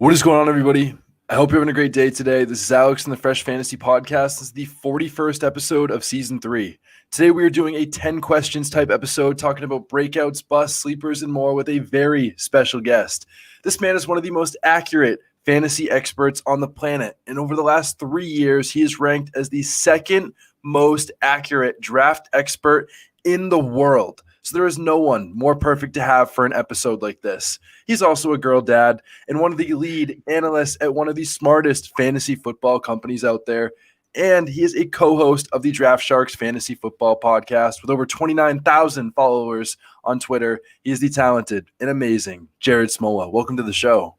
What is going on, everybody? I hope you're having a great day today. This is Alex from the Fresh Fantasy Podcast. This is the 41st episode of Season 3. Today we are doing a 10 questions type episode talking about breakouts, busts, sleepers, and more with a very special guest. This man is one of the most accurate fantasy experts on the planet. And over the last 3 years, he is ranked as the second most accurate draft expert in the world. So there is no one more perfect to have for an episode like this. He's also a girl dad and one of the lead analysts at one of the smartest fantasy football companies out there. And he is a co-host of the DraftSharks Fantasy Football Podcast with over 29,000 followers on Twitter. He is the talented and amazing Jared Smola. Welcome to the show.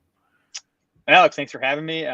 Alex, thanks for having me.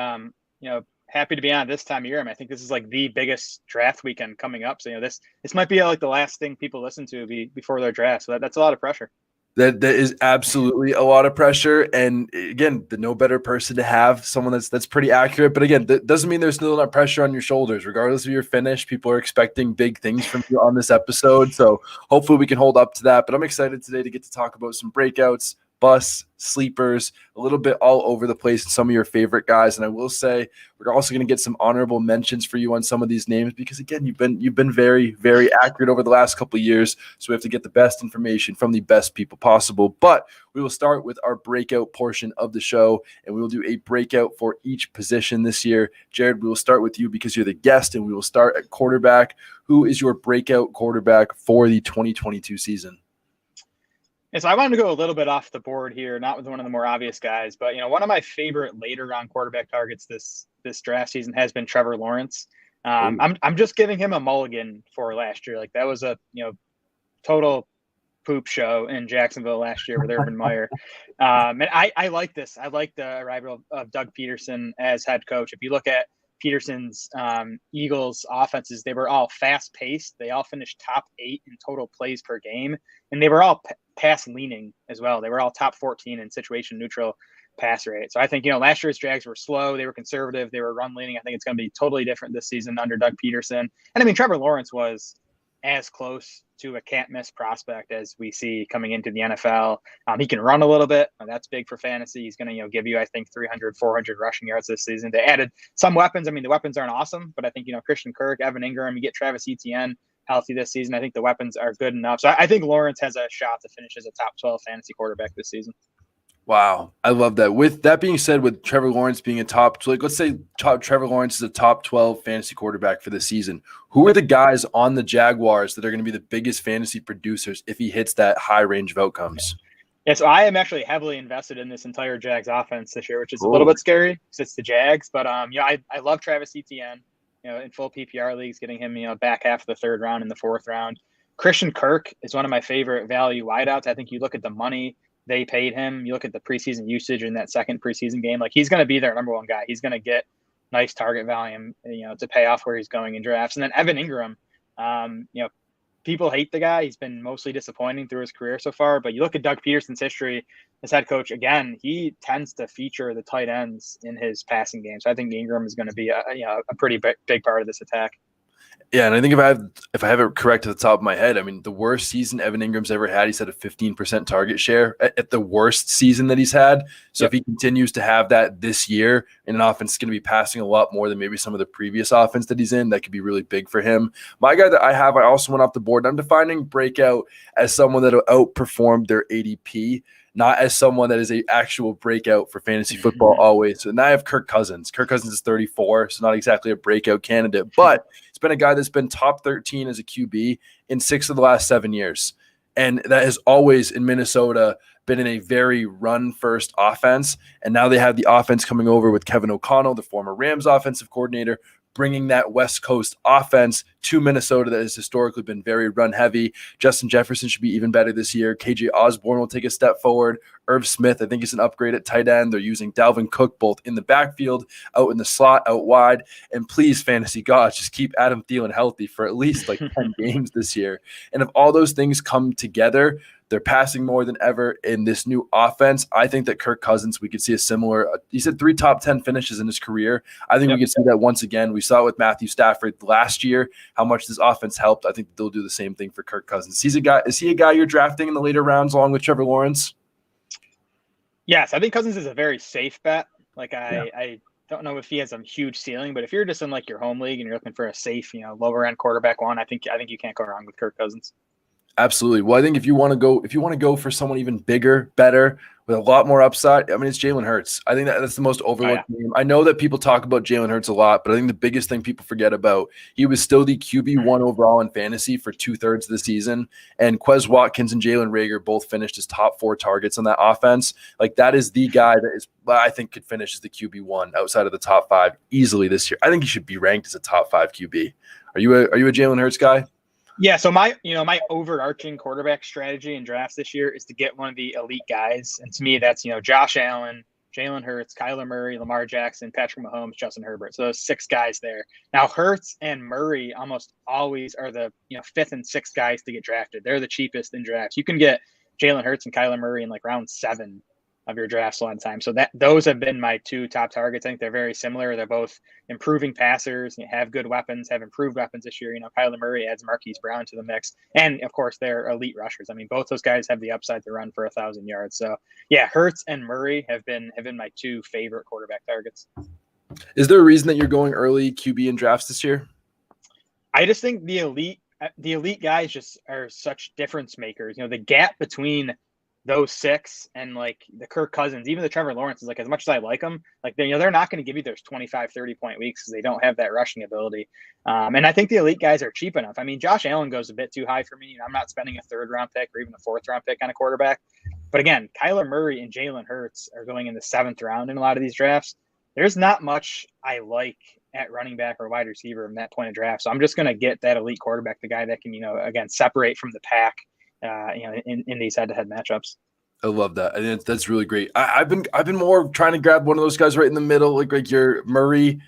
Happy to be on this time of year. I think this is like the biggest draft weekend coming up. So, this might be like the last thing people listen to before their draft. So that's a lot of pressure. That is absolutely a lot of pressure. And again, the no better person to have, someone that's pretty accurate. But again, that doesn't mean there's still not pressure on your shoulders. Regardless of your finish, people are expecting big things from you on this episode. So hopefully we can hold up to that. But I'm excited today to get to talk about some breakouts, busts, sleepers, a little bit all over the place, and some of your favorite guys. And I will say we're also going to get some honorable mentions for you on some of these names because, again, you've been very, very accurate over the last couple of years. So we have to get the best information from the best people possible. But we will start with our breakout portion of the show, and we will do a breakout for each position this year. Jared, we will start with you because you're the guest, and we will start at quarterback. Who is your breakout quarterback for the 2022 season? And so I wanted to go a little bit off the board here, not with one of the more obvious guys, but one of my favorite later round quarterback targets this draft season has been Trevor Lawrence. I'm just giving him a mulligan for last year. Like that was a total poop show in Jacksonville last year with Urban Meyer. And I like this. I like the arrival of Doug Peterson as head coach. If you look at Peterson's Eagles offenses, they were all fast paced. They all finished top 8 in total plays per game, and they were all pass leaning as well. They were all top 14 in situation neutral pass rate. So I think, last year's Jags were slow. They were conservative. They were run leaning. I think it's going to be totally different this season under Doug Peterson. And I mean, Trevor Lawrence was as close to a can't miss prospect as we see coming into the NFL. He can run a little bit. That's big for fantasy. He's going to, give you, I think, 300, 400 rushing yards this season. They added some weapons. I mean, the weapons aren't awesome, but I think, Christian Kirk, Evan Ingram, you get Travis Etienne healthy this season. I think the weapons are good enough. So I think Lawrence has a shot to finish as a top 12 fantasy quarterback this season. Wow. I love that. With that being said, with Trevor Lawrence being let's say Trevor Lawrence is a top 12 fantasy quarterback for the season. Who are the guys on the Jaguars that are going to be the biggest fantasy producers if he hits that high range of outcomes? Yeah, so I am actually heavily invested in this entire Jags offense this year, which is a little bit scary because it's the Jags. But I love Travis Etienne. In full PPR leagues, getting him, back half of the third round in the fourth round. Christian Kirk is one of my favorite value wideouts. I think you look at the money they paid him, you look at the preseason usage in that second preseason game, like he's going to be their number one guy. He's going to get nice target volume, to pay off where he's going in drafts. And then Evan Ingram, people hate the guy. He's been mostly disappointing through his career so far. But you look at Doug Peterson's history as head coach, again, he tends to feature the tight ends in his passing game. So I think Ingram is going to be a pretty big part of this attack. Yeah, and I think if I have it correct at the top of my head, I mean, the worst season Evan Ingram's ever had, he's had a 15% target share at the worst season that he's had. So If he continues to have that this year in an offense that's going to be passing a lot more than maybe some of the previous offense that he's in, that could be really big for him. My guy that I also went off the board. I'm defining breakout as someone that will outperform their ADP, not as someone that is an actual breakout for fantasy football always. So now I have Kirk Cousins. Kirk Cousins is 34, so not exactly a breakout candidate, but it's been a guy that's been top 13 as a QB in 6 of the last 7 years. And that has always in Minnesota been in a very run-first offense. And now they have the offense coming over with Kevin O'Connell, the former Rams offensive coordinator, bringing that West Coast offense to Minnesota that has historically been very run-heavy. Justin Jefferson should be even better this year. KJ Osborne will take a step forward. Irv Smith, I think, is an upgrade at tight end. They're using Dalvin Cook both in the backfield, out in the slot, out wide. And please, fantasy gods, just keep Adam Thielen healthy for at least like 10 games this year. And if all those things come together, they're passing more than ever in this new offense. I think that Kirk Cousins, we could see a similar he said 3 top 10 finishes in his career. I think we could see that once again. We saw it with Matthew Stafford last year, how much this offense helped. I think they'll do the same thing for Kirk Cousins. Is he a guy you're drafting in the later rounds along with Trevor Lawrence? Yes, I think Cousins is a very safe bet. Like I don't know if he has a huge ceiling, but if you're just in like your home league and you're looking for a safe, lower end quarterback one, I think you can't go wrong with Kirk Cousins. Absolutely. Well, I think if you want to go for someone even bigger, better, with a lot more upside, I mean, it's Jalen Hurts. I think that's the most overlooked name. I know that people talk about Jalen Hurts a lot, but I think the biggest thing people forget about, he was still the QB1 overall in fantasy for 2/3 of the season. And Quez Watkins and Jalen Reagor both finished as top 4 targets on that offense. Like, that is the guy that is, I think, could finish as the QB1 outside of the top 5 easily this year. I think he should be ranked as a top 5 QB. Are you a Jalen Hurts guy? Yeah, so my overarching quarterback strategy in drafts this year is to get one of the elite guys, and to me that's Josh Allen, Jalen Hurts, Kyler Murray, Lamar Jackson, Patrick Mahomes, Justin Herbert. So those 6 guys there. Now Hurts and Murray almost always are the 5th and 6th guys to get drafted. They're the cheapest in drafts. You can get Jalen Hurts and Kyler Murray in like round 7 of your drafts a lot of time. So those have been my 2 top targets. I think they're very similar. They're both improving passers, have good weapons, have improved weapons this year. Kyler Murray adds Marquise Brown to the mix. And of course, they're elite rushers. I mean, both those guys have the upside to run for 1,000 yards. So yeah, Hurts and Murray have been my 2 favorite quarterback targets. Is there a reason that you're going early QB in drafts this year? I just think the elite guys just are such difference makers. The gap between those 6 and like the Kirk Cousins, even the Trevor Lawrence, is like, as much as I like them, like they're not going to give you those 25, 30-point weeks because they don't have that rushing ability. And I think the elite guys are cheap enough. I mean, Josh Allen goes a bit too high for me. I'm not spending a 3rd-round pick or even a 4th-round pick on a quarterback. But again, Kyler Murray and Jalen Hurts are going in the 7th round in a lot of these drafts. There's not much I like at running back or wide receiver in that point of draft. So I'm just going to get that elite quarterback, the guy that can, again, separate from the pack. In these head-to-head matchups. I love that. I think that's really great. I've been more trying to grab one of those guys right in the middle, like your Murray,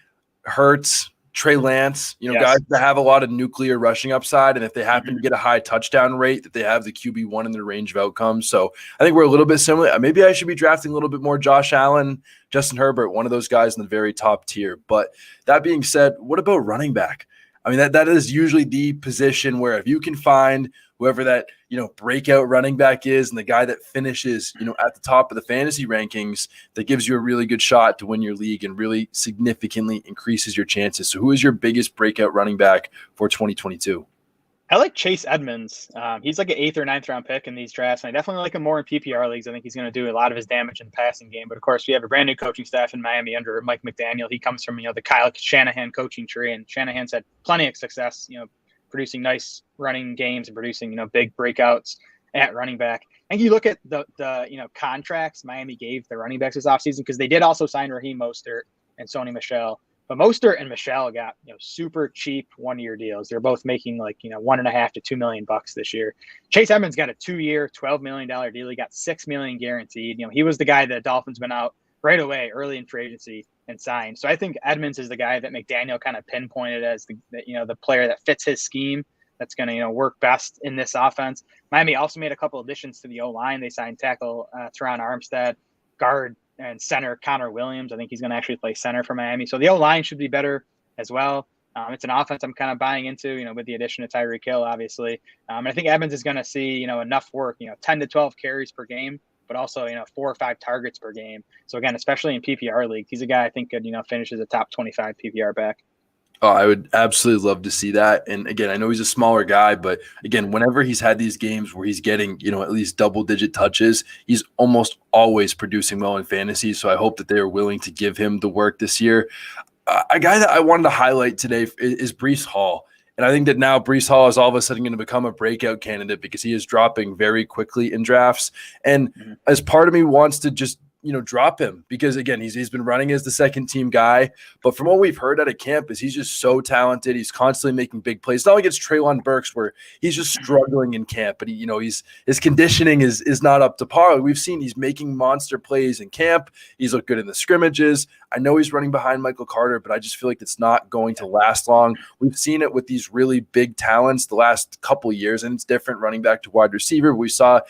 Hurts, Trey Lance, guys that have a lot of nuclear rushing upside, and if they happen to get a high touchdown rate, that they have the QB1 in their range of outcomes. So I think we're a little bit similar. Maybe I should be drafting a little bit more Josh Allen, Justin Herbert, one of those guys in the very top tier. But that being said, what about running back? I mean, that is usually the position where if you can find whoever that, breakout running back is and the guy that finishes, at the top of the fantasy rankings, that gives you a really good shot to win your league and really significantly increases your chances. So who is your biggest breakout running back for 2022? I like Chase Edmonds. He's like an 8th or 9th round pick in these drafts. And I definitely like him more in PPR leagues. I think he's going to do a lot of his damage in the passing game. But of course, we have a brand new coaching staff in Miami under Mike McDaniel. He comes from, the Kyle Shanahan coaching tree, and Shanahan's had plenty of success, producing nice running games and producing, big breakouts at running back. And you look at the contracts Miami gave the running backs this offseason, because they did also sign Raheem Mostert and Sony Michel. But Mostert and Michel got super cheap 1-year deals. They're both making like $1.5 to $2 million this year. Chase Edmonds got a 2-year, $12 million deal. He got $6 million guaranteed. He was the guy that Dolphins went out right away, early in free agency, and signed. So I think Edmonds is the guy that McDaniel kind of pinpointed as the player that fits his scheme, that's going to work best in this offense. Miami also made a couple additions to the O-line. They signed tackle Teron Armstead, guard and center Connor Williams. I think he's going to actually play center for Miami. So the O-line should be better as well. It's an offense I'm kind of buying into, with the addition of Tyreek Hill, obviously. And I think Evans is going to see, enough work, 10 to 12 carries per game, but also, 4 or 5 targets per game. So again, especially in PPR league, he's a guy I think could, finish as a top 25 PPR back. Oh, I would absolutely love to see that. And again, I know he's a smaller guy, but again, whenever he's had these games where he's getting, at least double-digit touches, he's almost always producing well in fantasy. So I hope that they are willing to give him the work this year. A guy that I wanted to highlight today is Breece Hall. And I think that now Breece Hall is all of a sudden going to become a breakout candidate because he is dropping very quickly in drafts. And as part of me wants to just drop him because, again, he's been running as the second team guy. But from what we've heard out of camp is he's just so talented. He's constantly making big plays. It's not like it's Treylon Burks where he's just struggling in camp, but his conditioning is not up to par. We've seen he's making monster plays in camp. He's looked good in the scrimmages. I know he's running behind Michael Carter, but I just feel like it's not going to last long. We've seen it with these really big talents the last couple of years, and it's different running back to wide receiver. We saw,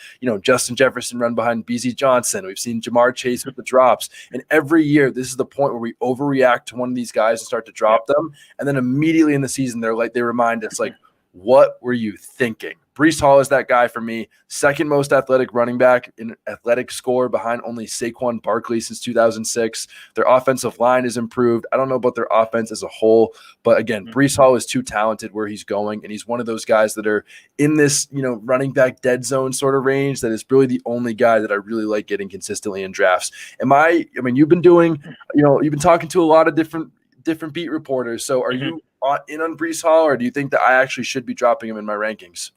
Justin Jefferson run behind BZ Johnson. We've seen Jamar Chase with the drops. And every year, this is the point where we overreact to one of these guys and start to drop them. And then immediately in the season, they remind us, like, what were you thinking? Brees Hall is that guy for me. Second most athletic running back in athletic score behind only Saquon Barkley since 2006. Their offensive line is improved. I don't know about their offense as a whole, but again, Brees Hall is too talented where he's going, and he's one of those guys that are in this, running back dead zone sort of range that is really the only guy that I really like getting consistently in drafts. You've been doing, you've been talking to a lot of different beat reporters. So are you in on Brees Hall, or do you think that I actually should be dropping him in my rankings?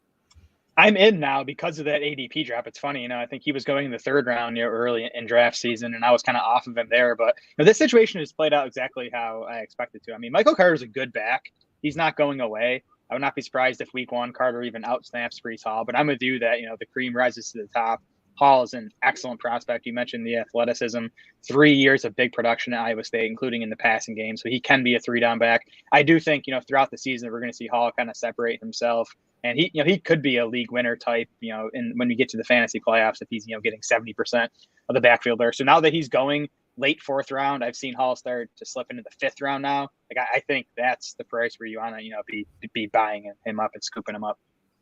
I'm in now because of that ADP drop. It's funny, I think he was going in the third round, early in draft season, and I was kind of off of him there. But this situation has played out exactly how I expected to. I mean, Michael Carter's a good back. He's not going away. I would not be surprised if week one Carter even outsnaps Brees Hall. But I'm with you that, the cream rises to the top. Hall is an excellent prospect. You mentioned the athleticism, 3 years of big production at Iowa State, including in the passing game. So he can be a 3-down back. I do think, throughout the season, we're going to see Hall kind of separate himself. And he could be a league winner type, when we get to the fantasy playoffs, if he's, getting 70% of the backfield there. So now that he's going late fourth round, I've seen Hall start to slip into the fifth round now. I think that's the price where you want to, be buying him up and scooping him up.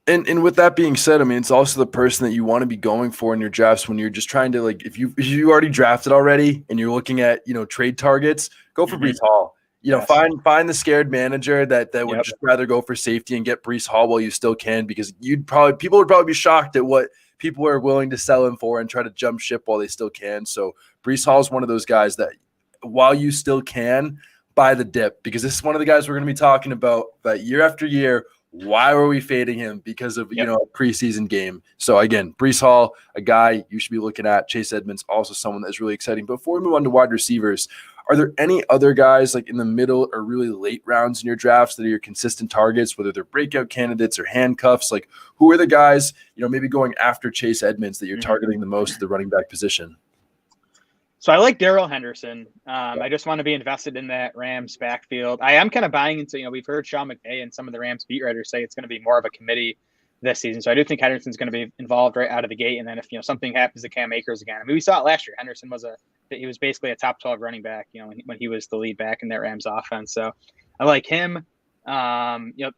And with that being said, it's also the person that you want to be going for in your drafts when you're just trying to, if you already drafted already and you're looking at, trade targets, go for Brees Hall. Yes. Find the scared manager that would just rather go for safety and get Brees Hall while you still can, because people would probably be shocked at what people are willing to sell him for and try to jump ship while they still can. So Brees Hall is one of those guys that while you still can, buy the dip, because this is one of the guys we're going to be talking about that year after year. Why were we fading him? Because of, a preseason game. So again, Brees Hall, a guy you should be looking at. Chase Edmonds, also someone that's really exciting. Before we move on to wide receivers, are there any other guys in the middle or really late rounds in your drafts that are your consistent targets, whether they're breakout candidates or handcuffs? Who are the guys, maybe going after Chase Edmonds that you're targeting the most at the running back position? So I like Darrell Henderson. I just want to be invested in that Rams backfield. I am kind of buying into, we've heard Sean McVay and some of the Rams beat writers say it's going to be more of a committee this season. So I do think Henderson's going to be involved right out of the gate. And then if, something happens to Cam Akers again, we saw it last year. Henderson was basically a top 12 running back, when he was the lead back in that Rams offense. So I like him.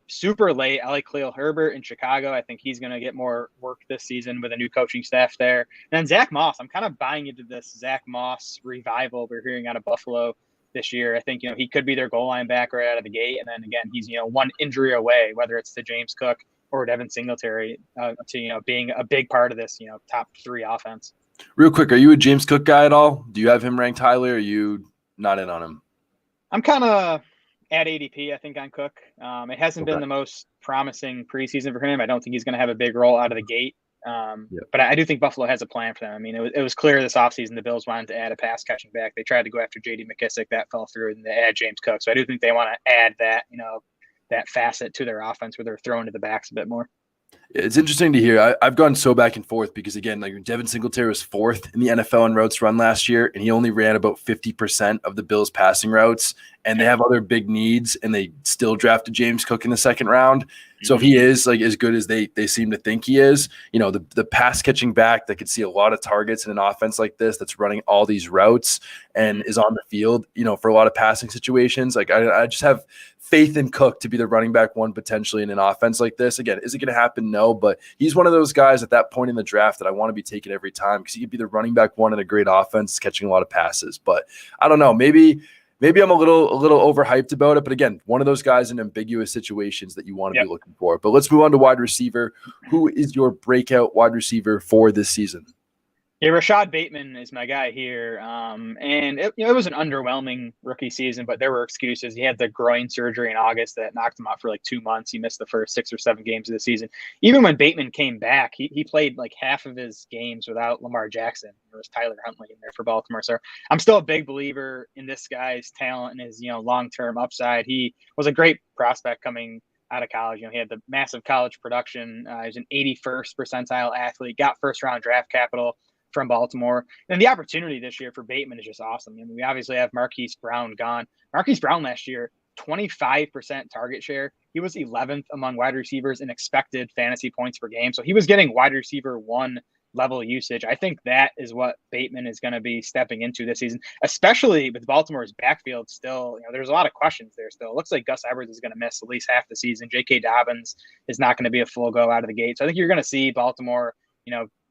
Super late. I like Khalil Herbert in Chicago. I think he's going to get more work this season with a new coaching staff there. And then Zach Moss. I'm kind of buying into this Zach Moss revival we're hearing out of Buffalo this year. I think, he could be their goal line back right out of the gate. And then again, he's, one injury away, whether it's to James Cook or Devin Singletary, to, being a big part of this, top 3 offense. Real quick, are you a James Cook guy at all? Do you have him ranked highly, or are you not in on him? I'm kind of at ADP, I think, on Cook. It hasn't been the most promising preseason for him. I don't think he's going to have a big role out of the gate. But I do think Buffalo has a plan for them. It was clear this offseason the Bills wanted to add a pass catching back. They tried to go after J.D. McKissick. That fell through, and they add James Cook. So I do think they want to add that, that facet to their offense where they're throwing to the backs a bit more. It's interesting to hear. I've gone so back and forth because, again, Devin Singletary was 4th in the NFL in routes run last year, and he only ran about 50% of the Bills' passing routes. And they have other big needs, and they still drafted James Cook in the 2nd round. So if he is as good as they seem to think he is, the pass catching back that could see a lot of targets in an offense like this that's running all these routes and is on the field, for a lot of passing situations. I just have faith in Cook to be the running back one potentially in an offense like this. Again, is it going to happen? No, but he's one of those guys at that point in the draft that I want to be taking every time, because he could be the running back one in a great offense, catching a lot of passes. But I don't know, maybe I'm a little overhyped about it, but again, one of those guys in ambiguous situations that you want to be looking for. But let's move on to wide receiver. Who is your breakout wide receiver for this season? Yeah, Rashad Bateman is my guy here. And it was an underwhelming rookie season, but there were excuses. He had the groin surgery in August that knocked him out for 2 months. He missed the first 6 or 7 games of the season. Even when Bateman came back, he played half of his games without Lamar Jackson. There was Tyler Huntley in there for Baltimore. So I'm still a big believer in this guy's talent and his, long-term upside. He was a great prospect coming out of college. He had the massive college production. He was an 81st percentile athlete, got first-round draft capital from Baltimore. And the opportunity this year for Bateman is just awesome. We obviously have Marquise Brown gone. Marquise Brown last year, 25% target share. He was 11th among wide receivers in expected fantasy points per game. So he was getting wide receiver 1 level usage. I think that is what Bateman is going to be stepping into this season, especially with Baltimore's backfield still. There's a lot of questions there still. It looks like Gus Edwards is going to miss at least half the season. J.K. Dobbins is not going to be a full go out of the gate. So I think you're going to see Baltimore,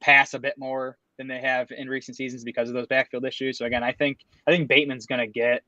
pass a bit more than they have in recent seasons because of those backfield issues. So again, I think Bateman's going to get,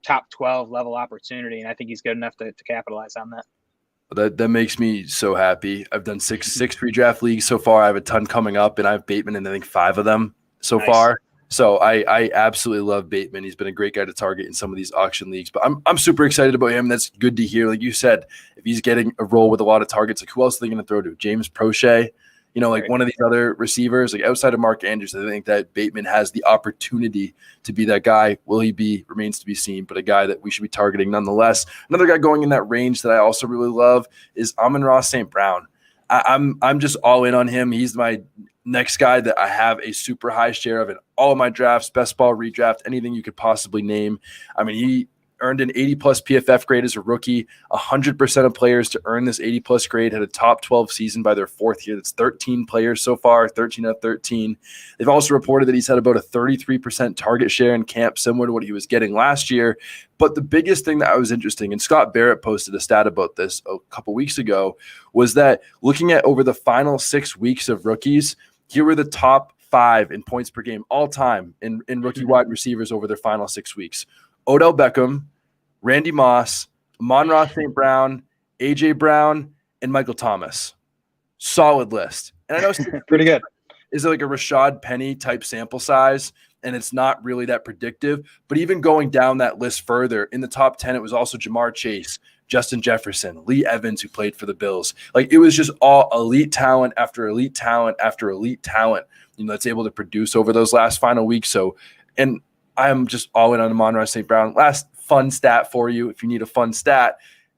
top 12 level opportunity, and I think he's good enough to capitalize on that. That makes me so happy. I've done six redraft leagues so far. I have a ton coming up, and I have Bateman in I think 5 of them so far. So I absolutely love Bateman. He's been a great guy to target in some of these auction leagues. But I'm super excited about him. That's good to hear. Like you said, if he's getting a role with a lot of targets, like who else are they going to throw to? James Prochet? One of these other receivers, like outside of Mark Andrews, I think that Bateman has the opportunity to be that guy. Will he be? Remains to be seen, but a guy that we should be targeting nonetheless. Another guy going in that range that I also really love is Amon-Ra St. Brown. I'm just all in on him. He's my next guy that I have a super high share of in all of my drafts, best ball redraft, anything you could possibly name. I mean, he earned an 80-plus PFF grade as a rookie. 100% of players to earn this 80-plus grade had a top 12 season by their 4th year. That's 13 players so far, 13 out of 13. They've also reported that he's had about a 33% target share in camp, similar to what he was getting last year. But the biggest thing that was interesting, and Scott Barrett posted a stat about this a couple weeks ago, was that looking at over the final 6 weeks of rookies, here were the top 5 in points per game all time in rookie wide receivers over their final 6 weeks. Odell Beckham, Randy Moss, Amon-Ra St. Brown, A.J. Brown, and Michael Thomas. Solid list. And I know it's pretty good. Is it like a Rashad Penny type sample size? And it's not really that predictive. But even going down that list further, in the top 10, it was also Jamar Chase, Justin Jefferson, Lee Evans, who played for the Bills. Like, it was just all elite talent after elite talent after elite talent, that's able to produce over those last final weeks. So, and I'm just all in on Amon-Ra St. Brown. Last fun stat for you, if you need a fun stat.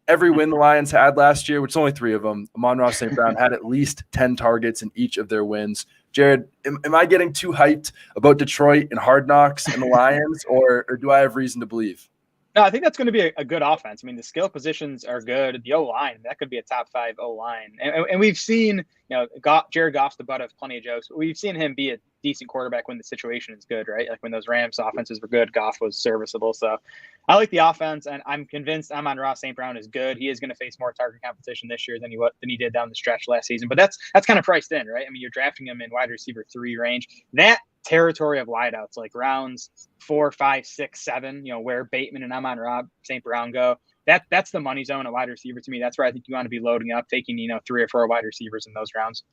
Every win the Lions had last year, which is only 3 of them, Amon-Ra St. Brown had at least 10 targets in each of their wins. Jared, am I getting too hyped about Detroit and Hard Knocks and the Lions, or do I have reason to believe? No, I think that's going to be a good offense. I mean, the skill positions are good. The O-line, that could be a top 5 O-line. And we've seen, Jared Goff's the butt of plenty of jokes, but we've seen him be a decent quarterback when the situation is good, right? Like when those Rams offenses were good, Goff was serviceable. So I like the offense, and I'm convinced Amon-Ra St. Brown is good. He is going to face more target competition this year than he did down the stretch last season. But that's kind of priced in, right? I mean, you're drafting him in wide receiver 3 range. That territory of wideouts, like rounds 4, 5, 6, 7, where Bateman and Amon-Ra St. Brown go, that's the money zone at wide receiver to me. That's where I think you want to be loading up, taking 3 or 4 wide receivers in those rounds.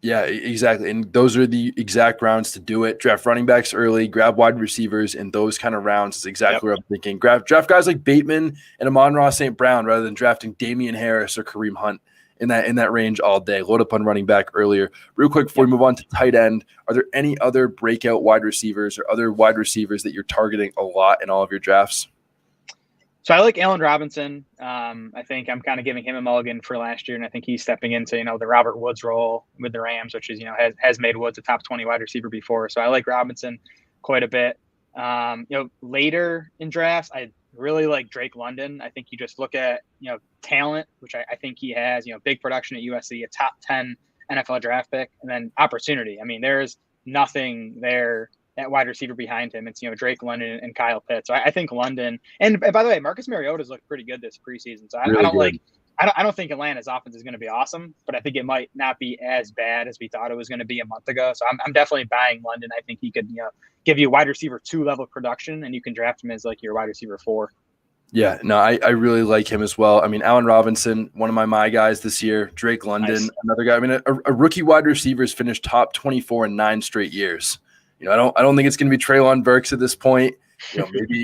Yeah, exactly. And those are the exact rounds to do it. Draft running backs early, grab wide receivers in those kind of rounds is exactly what I'm thinking. Draft guys like Bateman and Amon-Ra St. Brown rather than drafting Damian Harris or Kareem Hunt in that range all day. Load up on running back earlier. Real quick before we move on to tight end, are there any other breakout wide receivers or other wide receivers that you're targeting a lot in all of your drafts? So I like Allen Robinson. I think I'm kind of giving him a mulligan for last year, and I think he's stepping into the Robert Woods role with the Rams, which is has made Woods a top 20 wide receiver before. So I like Robinson quite a bit. Later in drafts, I really like Drake London. I think you just look at talent, which I think he has. Big production at USC, a top 10 NFL draft pick, and then opportunity. I mean, there's nothing there at wide receiver behind him. It's Drake London and Kyle Pitts. So I think London, and by the way, Marcus Mariota's looked pretty good this preseason. So I don't think Atlanta's offense is going to be awesome, but I think it might not be as bad as we thought it was going to be a month ago. So I'm definitely buying London. I think he could give you wide receiver 2 level production, and you can draft him as like your wide receiver 4. Yeah, no, I really like him as well. I mean, Allen Robinson, one of my guys this year. Drake London, another guy. I mean, a rookie wide receiver has finished top 24 in 9 straight years. I don't think it's going to be Treylon Burks at this point.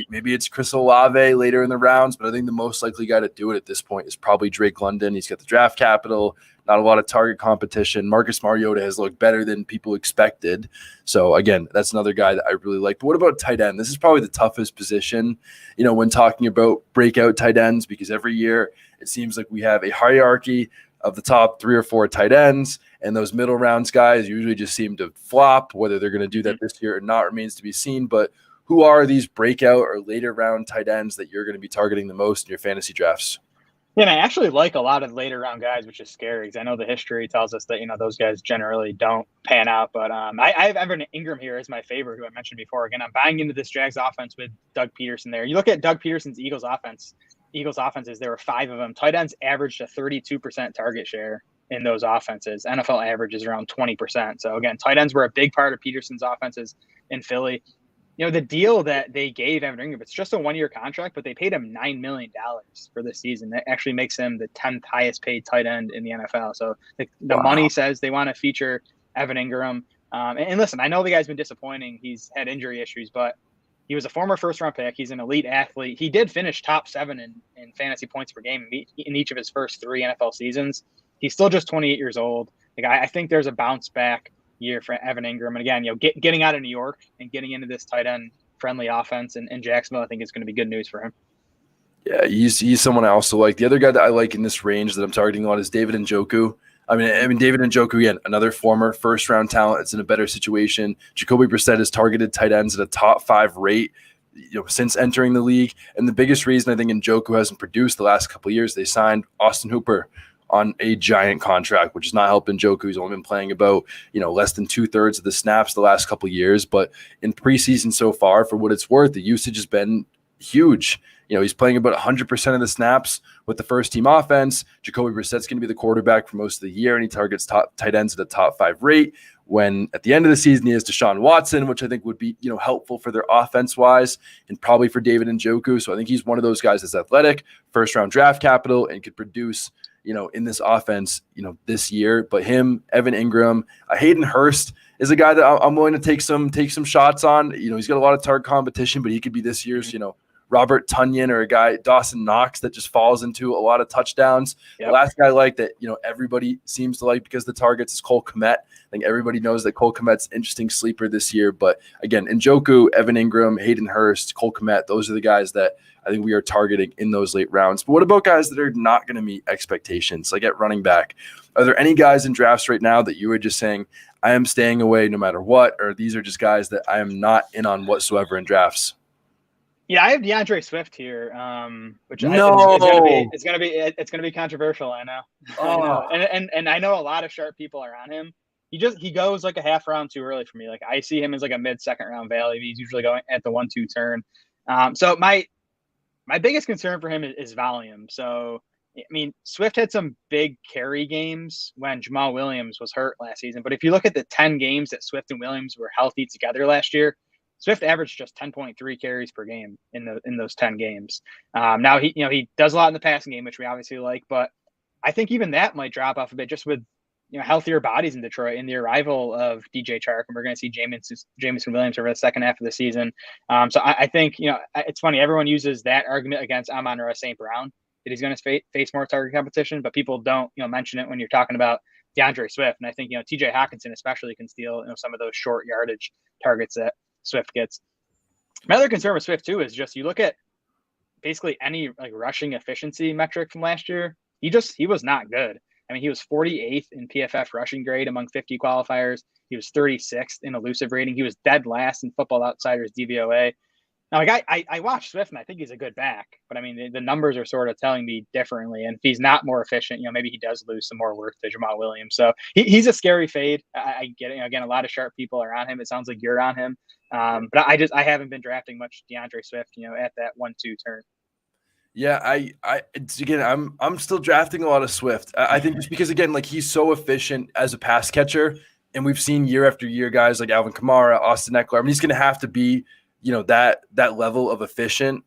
Maybe it's Chris Olave later in the rounds, but I think the most likely guy to do it at this point is probably Drake London. He's got the draft capital, not a lot of target competition. Marcus Mariota has looked better than people expected. So again, that's another guy that I really like. But what about tight end? This is probably the toughest position, when talking about breakout tight ends, because every year it seems like we have a hierarchy of the top 3 or 4 tight ends, and those middle rounds guys usually just seem to flop. Whether they're going to do that this year or not remains to be seen. But who are these breakout or later round tight ends that you're going to be targeting the most in your fantasy drafts? Yeah, and I actually like a lot of later round guys, which is scary because I know the history tells us that those guys generally don't pan out. But I have Evan Ingram here as my favorite, who I mentioned before. Again, I'm buying into this Jags offense with Doug Peterson there. You look at Doug Peterson's Eagles offense. Eagles offenses, there were 5 of them. Tight ends averaged a 32% target share in those offenses. NFL average is around 20%. So again, tight ends were a big part of Peterson's offenses in Philly. The deal that they gave Evan Ingram, it's just a 1-year contract, but they paid him $9 million for this season. That actually makes him the 10th highest paid tight end in the NFL. So the money says they want to feature Evan Ingram. And listen, I know the guy's been disappointing. He's had injury issues, but he was a former first-round pick. He's an elite athlete. He did finish top 7 in fantasy points per game in each of his first 3 NFL seasons. He's still just 28 years old. I think there's a bounce back year for Evan Ingram. And again, getting out of New York and getting into this tight end friendly offense in Jacksonville, I think is going to be good news for him. Yeah, he's someone I also like. The other guy that I like in this range that I'm targeting a lot is David Njoku. I mean, David Njoku, again, another former first-round talent. It's in a better situation. Jacoby Brissett has targeted tight ends at a top 5 rate, since entering the league. And the biggest reason I think Njoku hasn't produced the last couple of years, they signed Austin Hooper on a giant contract, which is not helping Njoku. He's only been playing about, less than 2/3 of the snaps the last couple of years. But in preseason so far, for what it's worth, the usage has been huge. He's playing about 100% of the snaps with the first team offense. Jacoby Brissett's going to be the quarterback for most of the year, and he targets top tight ends at a top 5 rate. When at the end of the season, he has Deshaun Watson, which I think would be, helpful for their offense wise and probably for David Njoku. So I think he's one of those guys that's athletic, first round draft capital, and could produce, in this offense, this year. But him, Evan Ingram, Hayden Hurst is a guy that I'm willing to take some shots on. He's got a lot of target competition, but he could be this year's, Robert Tonyan or a guy, Dawson Knox, that just falls into a lot of touchdowns. Yep. The last guy I like that, everybody seems to like because the targets is Cole Kmet. I think everybody knows that Cole Kmet's an interesting sleeper this year. But again, Njoku, Evan Ingram, Hayden Hurst, Cole Kmet, those are the guys that I think we are targeting in those late rounds. But what about guys that are not going to meet expectations? Like at running back, are there any guys in drafts right now that you were just saying, I am staying away no matter what, or these are just guys that I am not in on whatsoever in drafts? Yeah, I have DeAndre Swift here, which it's gonna be controversial. I know, and I know a lot of sharp people are on him. He goes like a half round too early for me. Like I see him as like a mid-second round value. He's usually going at the 1-2 turn. So my biggest concern for him is volume. So I mean, Swift had some big carry games when Jamal Williams was hurt last season. But if you look at the 10 games that Swift and Williams were healthy together last year, Swift averaged just 10.3 carries per game in those 10 games. Now he does a lot in the passing game, which we obviously like, but I think even that might drop off a bit just with healthier bodies in Detroit and the arrival of DJ Chark, and we're going to see Jameson Williams over the second half of the season. So I think it's funny, everyone uses that argument against Amon-Ra St. Brown that he's going to face more target competition, but people don't mention it when you're talking about DeAndre Swift. And I think TJ Hawkinson especially can steal some of those short yardage targets that Swift gets. My other concern with Swift too is just you look at basically any like rushing efficiency metric from last year, he was not good. I mean, he was 48th in PFF rushing grade among 50 qualifiers. He was 36th in elusive rating. He was dead last in Football Outsiders DVOA. Now, like I watched Swift and I think he's a good back, but I mean the numbers are sort of telling me differently. And if he's not more efficient, maybe he does lose some more work to Jamal Williams. So he's a scary fade. I get it. Again, a lot of sharp people are on him. It sounds like you're on him, but I haven't been drafting much DeAndre Swift, at that 1-2 turn. Yeah, I'm still drafting a lot of Swift. I think just because again, like he's so efficient as a pass catcher, and we've seen year after year guys like Alvin Kamara, Austin Eckler. I mean, he's going to have to be that level of efficient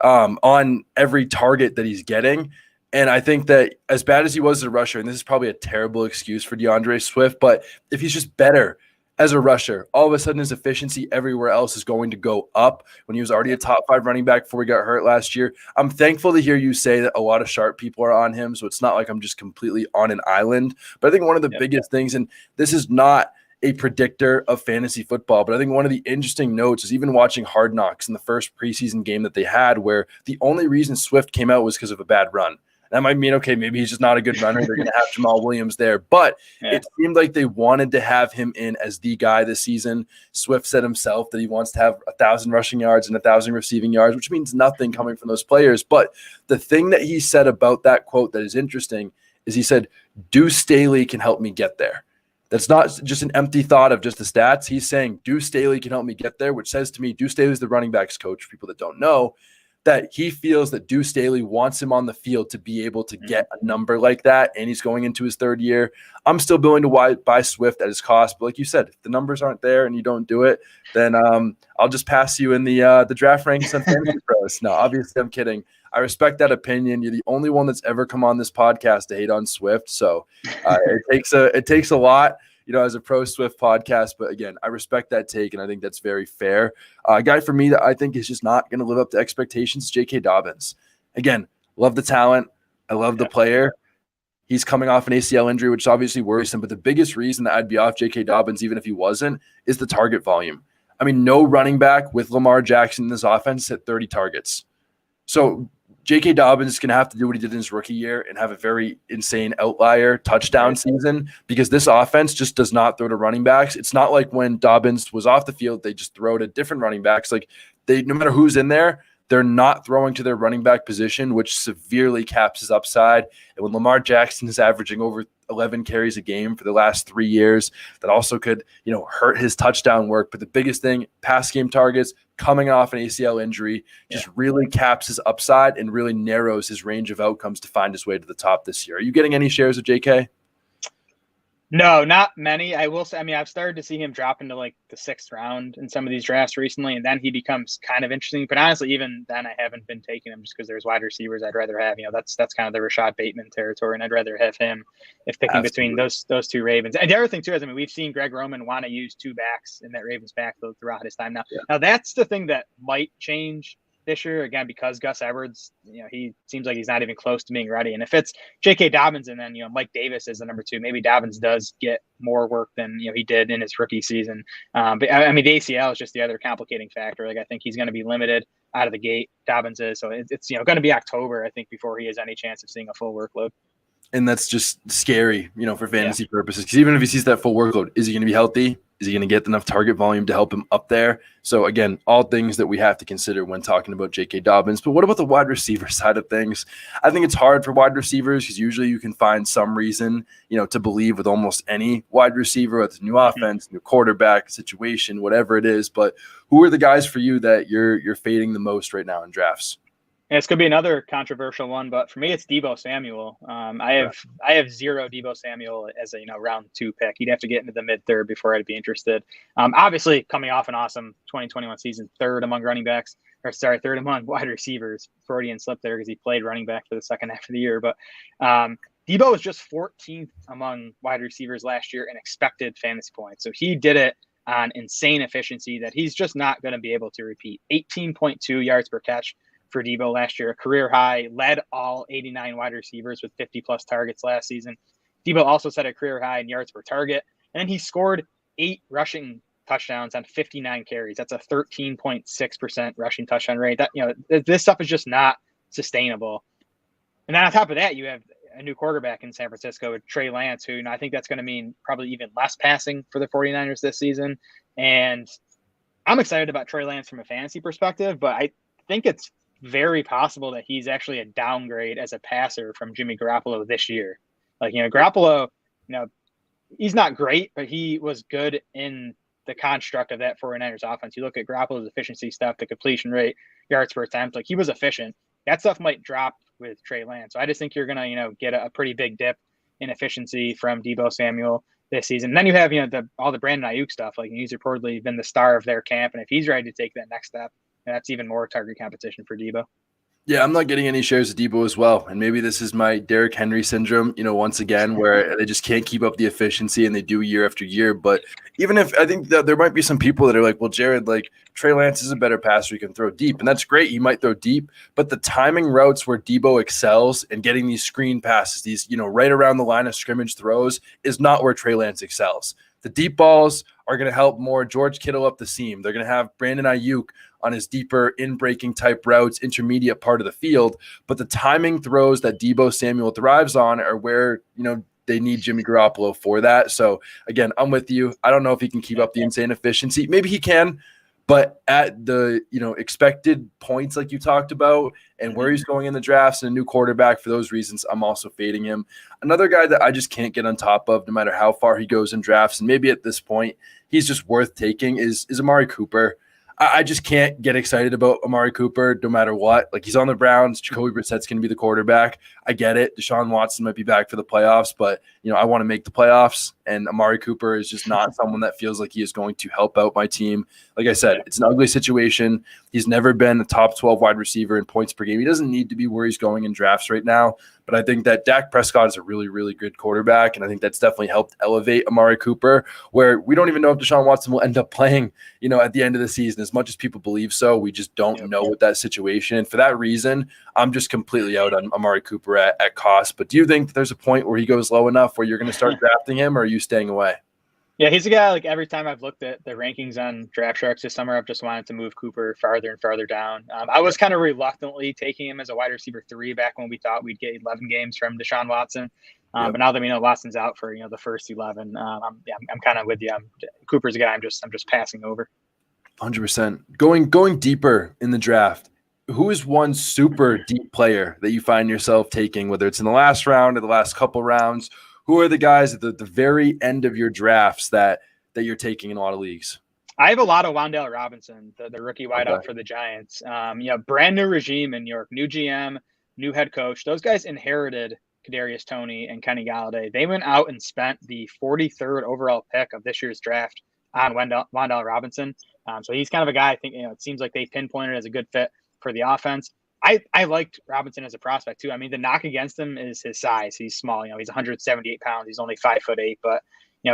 on every target that he's getting. And I think that as bad as he was as a rusher, and this is probably a terrible excuse for DeAndre Swift, but if he's just better as a rusher, all of a sudden his efficiency everywhere else is going to go up when he was already a top 5 running back before he got hurt last year. I'm thankful to hear you say that a lot of sharp people are on him, so it's not like I'm just completely on an island. But I think one of the biggest things, and this is not a predictor of fantasy football, but I think one of the interesting notes is even watching Hard Knocks in the first preseason game that they had, where the only reason Swift came out was because of a bad run. That might mean, okay, maybe he's just not a good runner. They're going to have Jamal Williams there. But it seemed like they wanted to have him in as the guy this season. Swift said himself that he wants to have 1,000 rushing yards and 1,000 receiving yards, which means nothing coming from those players. But the thing that he said about that quote that is interesting is he said, Deuce Staley can help me get there. That's not just an empty thought of just the stats. He's saying Deuce Staley can help me get there, which says to me, Deuce Staley is the running backs coach, for people that don't know, that he feels that Deuce Staley wants him on the field to be able to get a number like that, and he's going into his third year. I'm still willing to buy Swift at his cost, but like you said, if the numbers aren't there and you don't do it, then I'll just pass you in the draft rankings on Fantasy Pros. No, obviously I'm kidding. I respect that opinion. You're the only one that's ever come on this podcast to hate on Swift, so it takes a lot, as a pro Swift podcast. But again, I respect that take, and I think that's very fair. A guy for me that I think is just not going to live up to expectations, J.K. Dobbins. Again, love the talent. I love the player. He's coming off an ACL injury, which is obviously worrisome. But the biggest reason that I'd be off J.K. Dobbins, even if he wasn't, is the target volume. I mean, no running back with Lamar Jackson in this offense hit 30 targets. So J.K. Dobbins is going to have to do what he did in his rookie year and have a very insane outlier touchdown season, because this offense just does not throw to running backs. It's not like when Dobbins was off the field, they just throw to different running backs. Like, no matter who's in there, they're not throwing to their running back position, which severely caps his upside. And when Lamar Jackson is averaging over 11 carries a game for the last 3 years, that also could, hurt his touchdown work. But the biggest thing, pass game targets, coming off an ACL injury, just really caps his upside and really narrows his range of outcomes to find his way to the top this year. Are you getting any shares of JK? No, not many. I will say, I've started to see him drop into like the 6th round in some of these drafts recently, and then he becomes kind of interesting. But honestly, even then, I haven't been taking him just because there's wide receivers I'd rather have. That's kind of the Rashad Bateman territory, and I'd rather have him if picking between those two Ravens. And the other thing too is, we've seen Greg Roman want to use 2 backs in that Ravens backfield throughout his time. Now that's the thing that might change this year, again, because Gus Edwards, he seems like he's not even close to being ready. And if it's J.K. Dobbins and then, Mike Davis is the number 2, maybe Dobbins does get more work than, he did in his rookie season. But the ACL is just the other complicating factor. Like, I think he's going to be limited out of the gate. Dobbins is. So it's going to be October, I think, before he has any chance of seeing a full workload. And that's just scary, for fantasy purposes. Because even if he sees that full workload, is he going to be healthy? Is he going to get enough target volume to help him up there? So, again, all things that we have to consider when talking about J.K. Dobbins. But what about the wide receiver side of things? I think it's hard for wide receivers because usually you can find some reason, to believe with almost any wide receiver, whether it's a new offense, new quarterback situation, whatever it is. But who are the guys for you that you're fading the most right now in drafts? And it's going to be another controversial one, but for me, it's Deebo Samuel. I have 0 Deebo Samuel as a round 2 pick. He'd have to get into the mid-3rd before I'd be interested. Obviously, coming off an awesome 2021 season, 3rd among wide receivers. Freudian slip there because he played running back for the second half of the year. But Deebo was just 14th among wide receivers last year in expected fantasy points. So he did it on insane efficiency that he's just not going to be able to repeat. 18.2 yards per catch for Deebo last year, a career high, led all 89 wide receivers with 50-plus targets last season. Deebo also set a career high in yards per target, and then he scored 8 rushing touchdowns on 59 carries. That's a 13.6% rushing touchdown rate. That this stuff is just not sustainable. And then on top of that, you have a new quarterback in San Francisco with Trey Lance, who I think that's going to mean probably even less passing for the 49ers this season. And I'm excited about Trey Lance from a fantasy perspective, but I think it's very possible that he's actually a downgrade as a passer from Jimmy Garoppolo this year. Like, Garoppolo, he's not great, but he was good in the construct of that 49ers offense. You look at Garoppolo's efficiency stuff, the completion rate, yards per attempt, like he was efficient. That stuff might drop with Trey Lance. So I just think you're going to, get a pretty big dip in efficiency from Deebo Samuel this season. And then you have, all the Brandon Ayuk stuff. Like, he's reportedly been the star of their camp. And if he's ready to take that next step, that's even more target competition for Deebo. Yeah, I'm not getting any shares of Deebo as well. And maybe this is my Derrick Henry syndrome, once again, where they just can't keep up the efficiency and they do year after year. But even if I think that there might be some people that are like, well, Jared, like Trey Lance is a better passer. He can throw deep. And that's great. He might throw deep. But the timing routes where Deebo excels and getting these screen passes, these, right around the line of scrimmage throws is not where Trey Lance excels. The deep balls are going to help more George Kittle up the seam. They're going to have Brandon Ayuk on his deeper in-breaking type routes, intermediate part of the field. But the timing throws that Deebo Samuel thrives on are where, they need Jimmy Garoppolo for that. So, again, I'm with you. I don't know if he can keep up the insane efficiency. Maybe he can. But at the expected points like you talked about and where he's going in the drafts and a new quarterback, for those reasons, I'm also fading him. Another guy that I just can't get on top of no matter how far he goes in drafts, and maybe at this point he's just worth taking, is Amari Cooper. I just can't get excited about Amari Cooper no matter what. Like, he's on the Browns. Jacoby Brissett's going to be the quarterback. I get it. Deshaun Watson might be back for the playoffs, but, I want to make the playoffs, and Amari Cooper is just not someone that feels like he is going to help out my team. Like I said, it's an ugly situation. He's never been a top 12 wide receiver in points per game. He doesn't need to be where he's going in drafts right now, but I think that Dak Prescott is a really, really good quarterback, and I think that's definitely helped elevate Amari Cooper, where we don't even know if Deshaun Watson will end up playing, at the end of the season. As much as people believe so, we just don't know with that situation. And for that reason, I'm just completely out on Amari Cooper at cost. But do you think there's a point where he goes low enough where you're going to start drafting him, or are you staying away? Yeah, he's a guy, like, every time I've looked at the rankings on DraftSharks this summer, I've just wanted to move Cooper farther and farther down. I was kind of reluctantly taking him as a wide receiver 3 back when we thought we'd get 11 games from Deshaun Watson. But now that we know Watson's out for the first 11, I'm kind of with you. Cooper's a guy I'm just passing over. 100%. Going deeper in the draft, who is one super deep player that you find yourself taking, whether it's in the last round or the last couple rounds? Who are the guys at the very end of your drafts that you're taking in a lot of leagues? I have a lot of Wan'Dale Robinson, the rookie wideout for the Giants. Brand new regime in New York, new GM, new head coach. Those guys inherited Kadarius Toney and Kenny Galladay. They went out and spent the 43rd overall pick of this year's draft on Wan'Dale Robinson. So he's kind of a guy, I think, it seems like they pinpointed as a good fit for the offense. I liked Robinson as a prospect too. I mean, the knock against him is his size. He's small. He's 178 pounds. He's only 5'8", but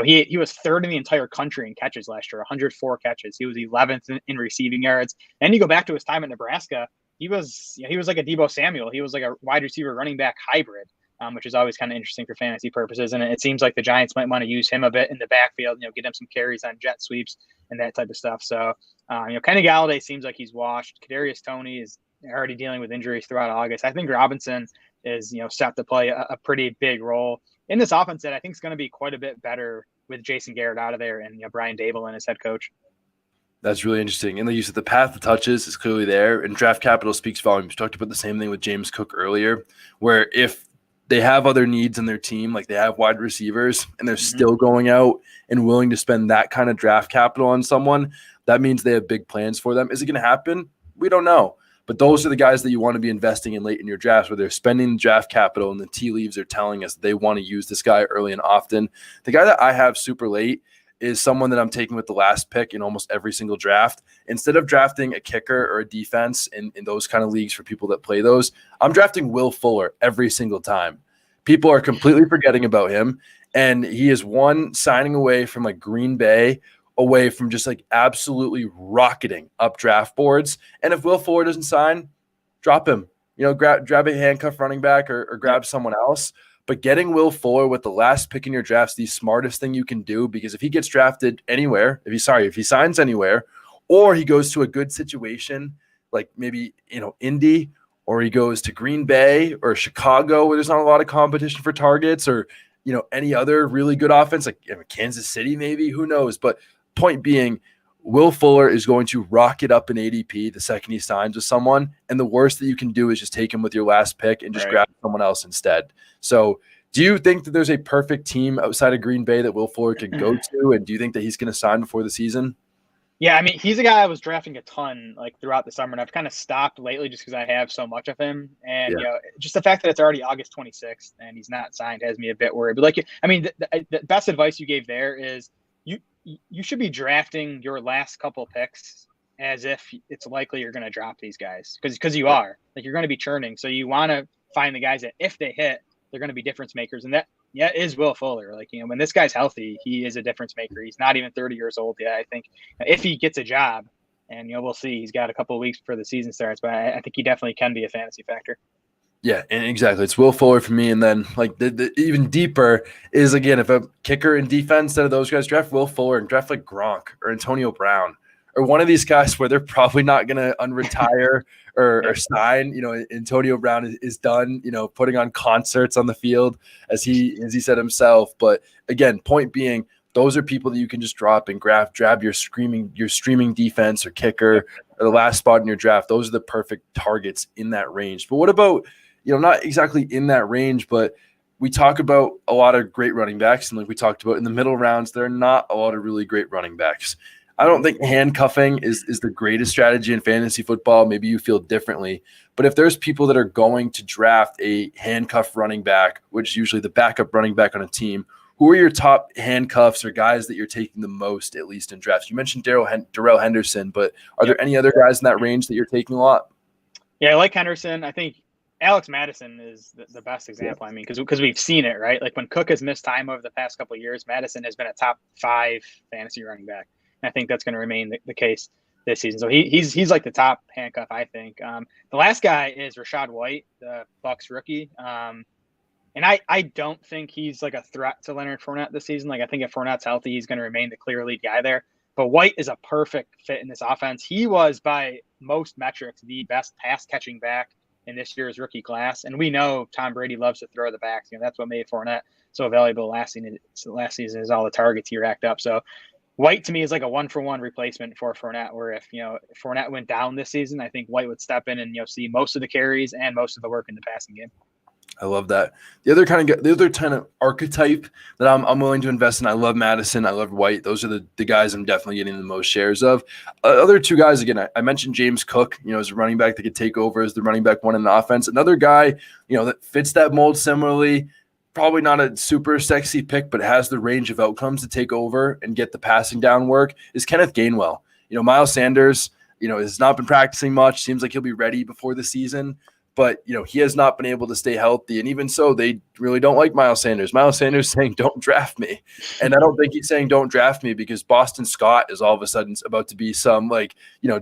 he was third in the entire country in catches last year, 104 catches. He was 11th in receiving yards. And you go back to his time at Nebraska, he was like a Deebo Samuel. He was like a wide receiver running back hybrid, which is always kind of interesting for fantasy purposes. And it seems like the Giants might want to use him a bit in the backfield, get him some carries on jet sweeps and that type of stuff. So, Kenny Galladay seems like he's washed. Kadarius Toney is already dealing with injuries throughout August. I think Robinson is, set to play a pretty big role in this offense that I think is going to be quite a bit better with Jason Garrett out of there and Brian Daboll as head coach. That's really interesting. And like you said, the path of touches is clearly there, and draft capital speaks volumes. We talked about the same thing with James Cook earlier, where if they have other needs in their team, like they have wide receivers, and they're still going out and willing to spend that kind of draft capital on someone, that means they have big plans for them. Is it going to happen? We don't know. But those are the guys that you want to be investing in late in your drafts, where they're spending draft capital and the tea leaves are telling us they want to use this guy early and often. The guy that I have super late is someone that I'm taking with the last pick in almost every single draft. Instead of drafting a kicker or a defense in those kind of leagues for people that play those, I'm drafting Will Fuller every single time. People are completely forgetting about him, and he is one signing away from like Green Bay, away from just like absolutely rocketing up draft boards. And if Will Fuller doesn't sign, drop him. Grab a handcuff running back or grab someone else. But getting Will Fuller with the last pick in your draft is the smartest thing you can do, because if he gets drafted anywhere, if he signs anywhere, or he goes to a good situation, like maybe, Indy, or he goes to Green Bay or Chicago where there's not a lot of competition for targets, or, any other really good offense, like Kansas City, maybe, who knows? But point being, Will Fuller is going to rocket up in ADP the second he signs with someone, and the worst that you can do is just take him with your last pick and just grab someone else instead. So do you think that there's a perfect team outside of Green Bay that Will Fuller could go to, and do you think that he's going to sign before the season? Yeah, I mean, he's a guy I was drafting a ton throughout the summer, and I've kind of stopped lately just because I have so much of him. And, just the fact that it's already August 26th and he's not signed has me a bit worried. But the best advice you gave there is you should be drafting your last couple picks as if it's likely you're going to drop these guys, because you are. Like, you're going to be churning. So you want to find the guys that if they hit, they're going to be difference makers. And that is Will Fuller. When this guy's healthy, he is a difference maker. He's not even 30 years old yet. I think if he gets a job, and we'll see, he's got a couple of weeks before the season starts, but I think he definitely can be a fantasy factor. Yeah, and exactly. It's Will Fuller for me. And then like the even deeper is, again, if a kicker and defense instead of those guys, draft Will Fuller and draft like Gronk or Antonio Brown or one of these guys where they're probably not going to unretire or sign. Antonio Brown is done, putting on concerts on the field as he said himself. But again, point being, those are people that you can just drop and grab your streaming defense or kicker or the last spot in your draft. Those are the perfect targets in that range. But what about, not exactly in that range, but we talk about a lot of great running backs. And like we talked about in the middle rounds, there are not a lot of really great running backs. I don't think handcuffing is the greatest strategy in fantasy football. Maybe you feel differently. But if there's people that are going to draft a handcuff running back, which is usually the backup running back on a team, who are your top handcuffs or guys that you're taking the most, at least in drafts? You mentioned Darrell Henderson, but are there any other guys in that range that you're taking a lot? Yeah, I like Henderson. I think Alex Madison is the best example. I mean, because we've seen it, right? Like when Cook has missed time over the past couple of years, Madison has been a top 5 fantasy running back. And I think that's going to remain the case this season. So he's like the top handcuff, I think. The last guy is Rachaad White, the Bucs rookie. And I don't think he's like a threat to Leonard Fournette this season. Like I think if Fournette's healthy, he's going to remain the clear lead guy there. But White is a perfect fit in this offense. He was by most metrics the best pass catching back in this year's rookie class. And we know Tom Brady loves to throw the backs. That's what made Fournette so valuable last season is all the targets he racked up. So White to me is like a 1-for-1 replacement for Fournette, where if Fournette went down this season, I think White would step in and see most of the carries and most of the work in the passing game. I love that. The other kind of archetype that I'm willing to invest in. I love Madison. I love White. Those are the guys I'm definitely getting the most shares of. Other two guys, again, I mentioned James Cook, as a running back that could take over as the running back one in the offense. Another guy, that fits that mold similarly. Probably not a super sexy pick, but has the range of outcomes to take over and get the passing down work is Kenneth Gainwell. Miles Sanders, has not been practicing much. Seems like he'll be ready before the season. But, he has not been able to stay healthy. And even so, they really don't like Miles Sanders. Miles Sanders is saying, don't draft me. And I don't think he's saying, don't draft me because Boston Scott is all of a sudden about to be some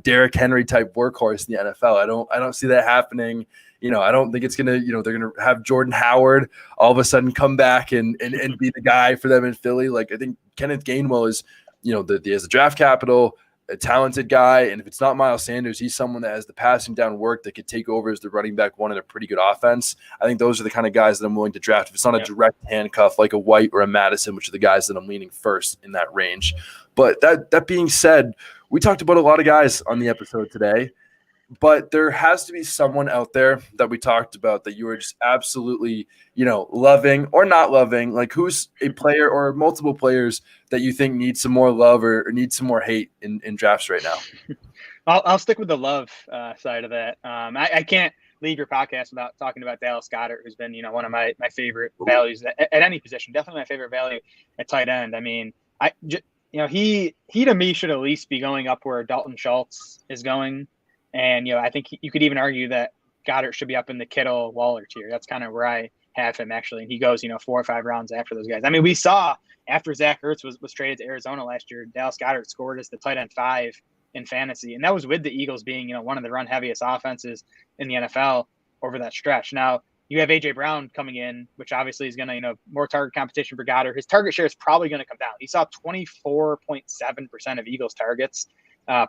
Derrick Henry type workhorse in the NFL. I don't see that happening. I don't think it's going to, they're going to have Jordan Howard all of a sudden come back and be the guy for them in Philly. Like, I think Kenneth Gainwell is, he has the draft capital, a talented guy, and if it's not Miles Sanders, he's someone that has the passing down work that could take over as the running back one in a pretty good offense. I think those are the kind of guys that I'm willing to draft. If it's not a direct handcuff like a White or a Madison, which are the guys that I'm leaning first in that range. But that being said, we talked about a lot of guys on the episode today, but there has to be someone out there that we talked about that you are just absolutely, loving or not loving. Like, who's a player or multiple players that you think need some more love or need some more hate in drafts right now? I'll stick with the love side of that. I can't leave your podcast without talking about Dallas Goedert, who's been, one of my favorite values at any position. Definitely my favorite value at tight end. I mean, he to me should at least be going up where Dalton Schultz is going. And, I think you could even argue that Goddard should be up in the Kittle-Waller tier. That's kind of where I have him, actually. And he goes, 4 or 5 rounds after those guys. I mean, we saw after Zach Ertz was traded to Arizona last year, Dallas Goedert scored as the tight end 5 in fantasy. And that was with the Eagles being, one of the run-heaviest offenses in the NFL over that stretch. Now, you have A.J. Brown coming in, which obviously is going to, more target competition for Goddard. His target share is probably going to come down. He saw 24.7% of Eagles targets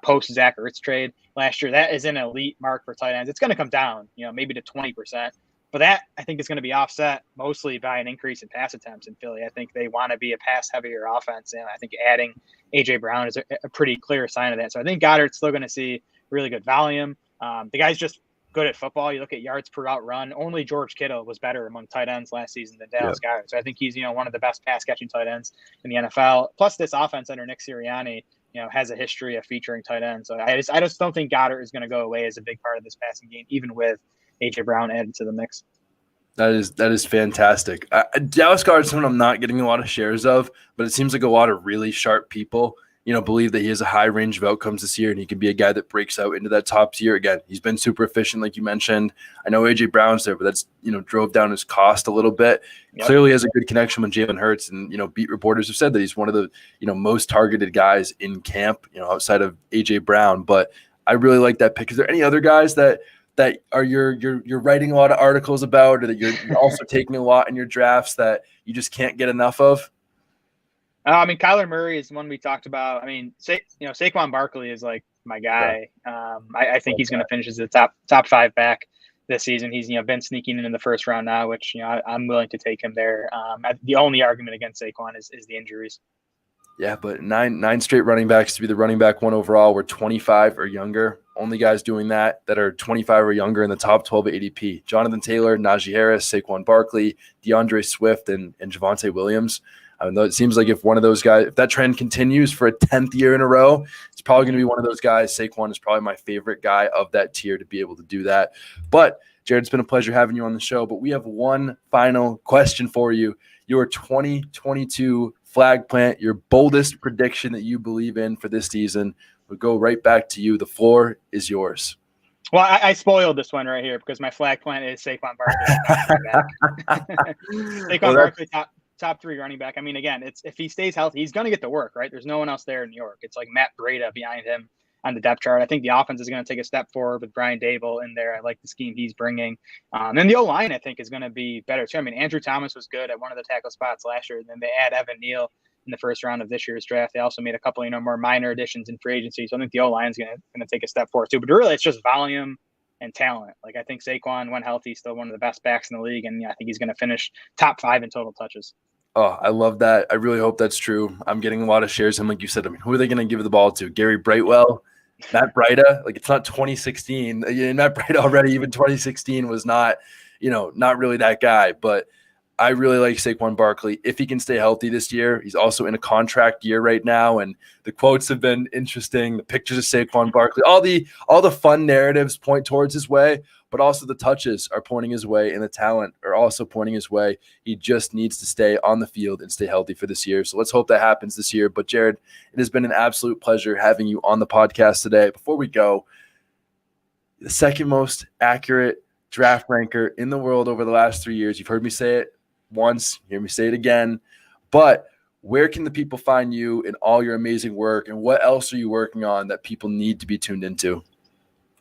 post Zach Ertz trade last year. That is an elite mark for tight ends. It's going to come down, maybe to 20%. But that, I think, is going to be offset mostly by an increase in pass attempts in Philly. I think they want to be a pass-heavier offense, and I think adding A.J. Brown is a pretty clear sign of that. So I think Goddard's still going to see really good volume. The guy's just good at football. You look at yards per route run. Only George Kittle was better among tight ends last season than Dallas Goedert. So I think he's, one of the best pass-catching tight ends in the NFL. Plus, this offense under Nick Sirianni, has a history of featuring tight ends. So I just don't think Goddard is going to go away as a big part of this passing game, even with A.J. Brown added to the mix. That is fantastic. Dallas Goedert is someone I'm not getting a lot of shares of, but it seems like a lot of really sharp people, believe that he has a high range of outcomes this year and he can be a guy that breaks out into that top tier. Again, he's been super efficient, like you mentioned. I know A.J. Brown's there, but that's, drove down his cost a little bit. Yep. Clearly has a good connection with Jalen Hurts, and, beat reporters have said that he's one of the, most targeted guys in camp, outside of A.J. Brown. But I really like that pick. Is there any other guys that that are you're writing a lot of articles about, or that you're also taking a lot in your drafts that you just can't get enough of? I mean, Kyler Murray is one we talked about. I mean, Saquon Barkley is like my guy. I think he's going to finish as the top 5 back this season. He's been sneaking in the first round now, which I'm willing to take him there. The only argument against Saquon is the injuries. Yeah, but nine straight running backs to be the running back 1 overall were 25 or younger. Only guys doing that are 25 or younger in the top 12 at ADP. Jonathan Taylor, Najee Harris, Saquon Barkley, DeAndre Swift, and Javonte Williams. I mean, it seems like if one of those guys, if that trend continues for a 10th year in a row, it's probably going to be one of those guys. Saquon is probably my favorite guy of that tier to be able to do that. But Jared, it's been a pleasure having you on the show. But we have one final question for you. Your 2022 flag plant, your boldest prediction that you believe in for this season. We'll go right back to you. The floor is yours. Well, I spoiled this one right here because my flag plant is Saquon Barkley. Saquon Barkley, top 3 running back. I mean, again, if he stays healthy, he's going to get the work, right? There's no one else there in New York. It's like Matt Breida behind him on the depth chart. I think the offense is going to take a step forward with Brian Dable in there. I like the scheme he's bringing. And the O-line, I think, is going to be better too. I mean, Andrew Thomas was good at one of the tackle spots last year. And then they add Evan Neal in the first round of this year's draft. They also made a couple, more minor additions in free agency. So I think the O-line is going to take a step forward too. But really, it's just volume and talent. Like, I think Saquon, when healthy, still one of the best backs in the league. And I think he's going to finish top 5 in total touches. Oh, I love that. I really hope that's true. I'm getting a lot of shares. And like you said, I mean, who are they going to give the ball to? Gary Brightwell? Matt Breida? Like, it's not 2016. Matt Breida already, even 2016 was not, not really that guy. But I really like Saquon Barkley. If he can stay healthy this year, he's also in a contract year right now. And the quotes have been interesting. The pictures of Saquon Barkley, all the fun narratives point towards his way, but also the touches are pointing his way and the talent are also pointing his way. He just needs to stay on the field and stay healthy for this year. So let's hope that happens this year. But Jared, it has been an absolute pleasure having you on the podcast today. Before we go, the second most accurate draft ranker in the world over the last 3 years. You've heard me say it once, hear me say it again. But where can the people find you in all your amazing work, and what else are you working on that people need to be tuned into?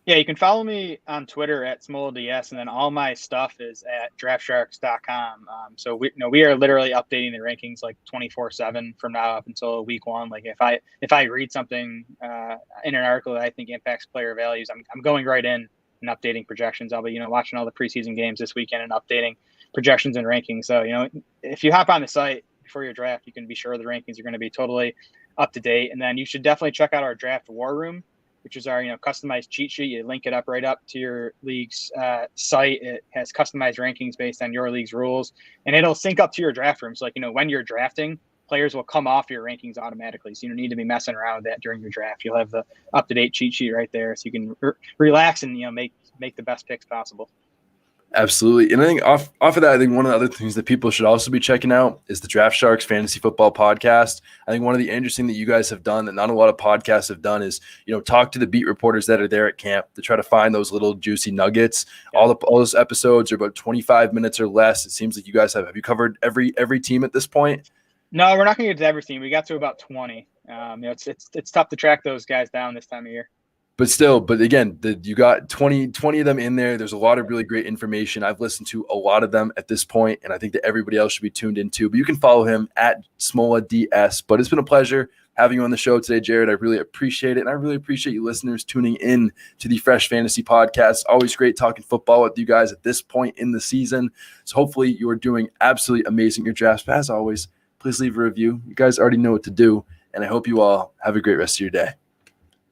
Yeah, you can follow me on Twitter at SmolaDS, and then all my stuff is at DraftSharks.com. So we are literally updating the rankings like 24/7 from now up until week 1. Like if I read something in an article that I think impacts player values, I'm going right in and updating projections. I'll be watching all the preseason games this weekend and updating projections and rankings. So if you hop on the site before your draft, you can be sure the rankings are going to be totally up to date. And then you should definitely check out our draft war room, which is our customized cheat sheet. You link it up right up to your league's site. It has customized rankings based on your league's rules, and it'll sync up to your draft room. So when you're drafting, players will come off your rankings automatically. So you don't need to be messing around with that during your draft. You'll have the up-to-date cheat sheet right there, so you can relax and make the best picks possible. Absolutely. And I think off of that, I think one of the other things that people should also be checking out is the DraftSharks Fantasy Football Podcast. I think one of the interesting that you guys have done that not a lot of podcasts have done is, talk to the beat reporters that are there at camp to try to find those little juicy nuggets. Yeah. All those episodes are about 25 minutes or less. It seems like you guys have you covered every team at this point? No, we're not going to get to every team. We got to about 20. It's tough to track those guys down this time of year. But again, you got 20 of them in there. There's a lot of really great information. I've listened to a lot of them at this point, and I think that everybody else should be tuned into. But you can follow him at SmolaDS. But it's been a pleasure having you on the show today, Jared. I really appreciate it, and I really appreciate you listeners tuning in to the Fresh Fantasy Podcast. Always great talking football with you guys at this point in the season. So hopefully you are doing absolutely amazing in your drafts. But as always, please leave a review. You guys already know what to do, and I hope you all have a great rest of your day.